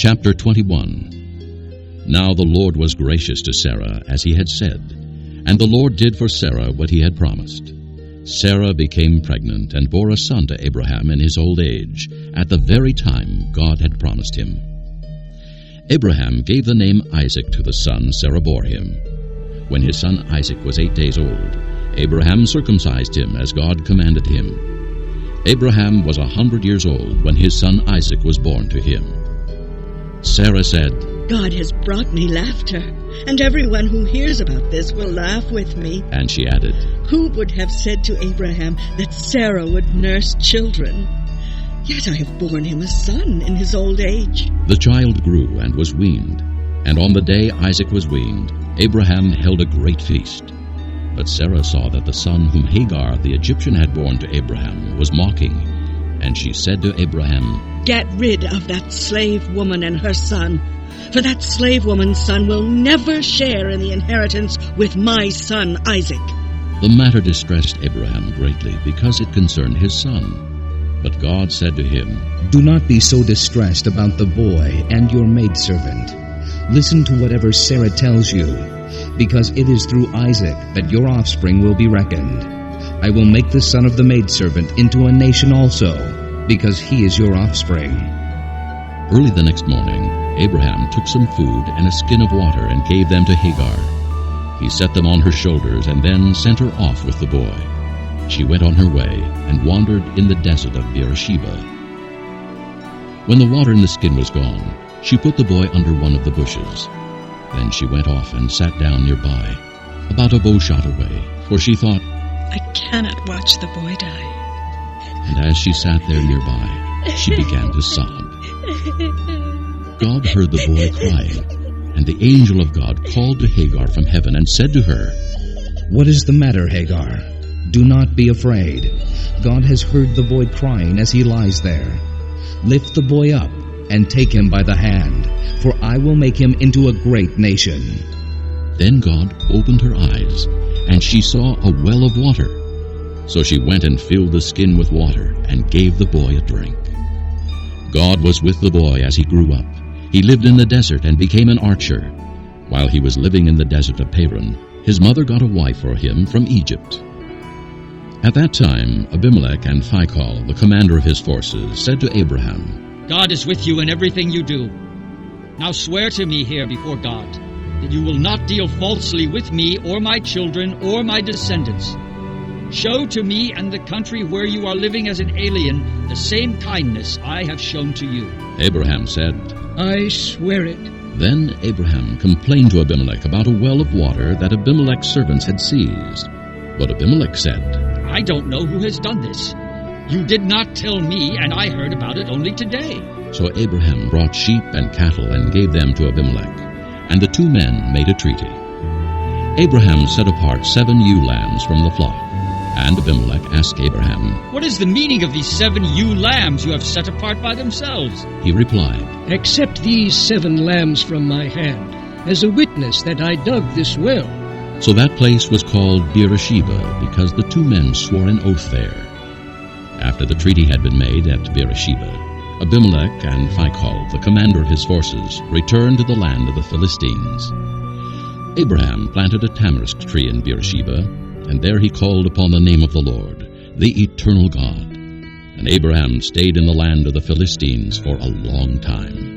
Chapter 21. Now the Lord was gracious to Sarah, as he had said, and the Lord did for Sarah what he had promised. Sarah became pregnant and bore a son to Abraham in his old age, at the very time God had promised him. Abraham gave the name Isaac to the son Sarah bore him. When his son Isaac was 8 days old, Abraham circumcised him as God commanded him. Abraham was 100 years old when his son Isaac was born to him. Sarah said, God has brought me laughter, and everyone who hears about this will laugh with me. And she added, Who would have said to Abraham that Sarah would nurse children? Yet I have borne him a son in his old age. The child grew and was weaned, and on the day Isaac was weaned, Abraham held a great feast. But Sarah saw that the son whom Hagar the Egyptian had borne to Abraham was mocking, and she said to Abraham, Get rid of that slave woman and her son, for that slave woman's son will never share in the inheritance with my son Isaac. The matter distressed Abraham greatly, because it concerned his son. But God said to him, Do not be so distressed about the boy and your maidservant. Listen to whatever Sarah tells you, because it is through Isaac that your offspring will be reckoned. I will make the son of the maidservant into a nation also, because he is your offspring. Early the next morning, Abraham took some food and a skin of water and gave them to Hagar. He set them on her shoulders and then sent her off with the boy. She went on her way and wandered in the desert of Beersheba. When the water in the skin was gone, she put the boy under one of the bushes. Then she went off and sat down nearby, about a bow shot away, for she thought, I cannot watch the boy die. And as she sat there nearby, she began to sob. God heard the boy crying, and the angel of God called to Hagar from heaven and said to her, What is the matter, Hagar? Do not be afraid. God has heard the boy crying as he lies there. Lift the boy up and take him by the hand, for I will make him into a great nation. Then God opened her eyes, and she saw a well of water. So she went and filled the skin with water and gave the boy a drink. God was with the boy as he grew up. He lived in the desert and became an archer. While he was living in the desert of Paran, his mother got a wife for him from Egypt. At that time, Abimelech and Phicol, the commander of his forces, said to Abraham, God is with you in everything you do. Now swear to me here before God that you will not deal falsely with me or my children or my descendants. Show to me and the country where you are living as an alien the same kindness I have shown to you. Abraham said, I swear it. Then Abraham complained to Abimelech about a well of water that Abimelech's servants had seized. But Abimelech said, I don't know who has done this. You did not tell me, and I heard about it only today. So Abraham brought sheep and cattle and gave them to Abimelech, and the two men made a treaty. Abraham set apart 7 ewe lambs from the flock, and Abimelech asked Abraham, What is the meaning of these 7 ewe lambs you have set apart by themselves? He replied, Accept these 7 lambs from my hand, as a witness that I dug this well. So that place was called Beersheba, because the two men swore an oath there. After the treaty had been made at Beersheba, Abimelech and Phicol, the commander of his forces, returned to the land of the Philistines. Abraham planted a tamarisk tree in Beersheba, and there he called upon the name of the Lord, the eternal God. And Abraham stayed in the land of the Philistines for a long time.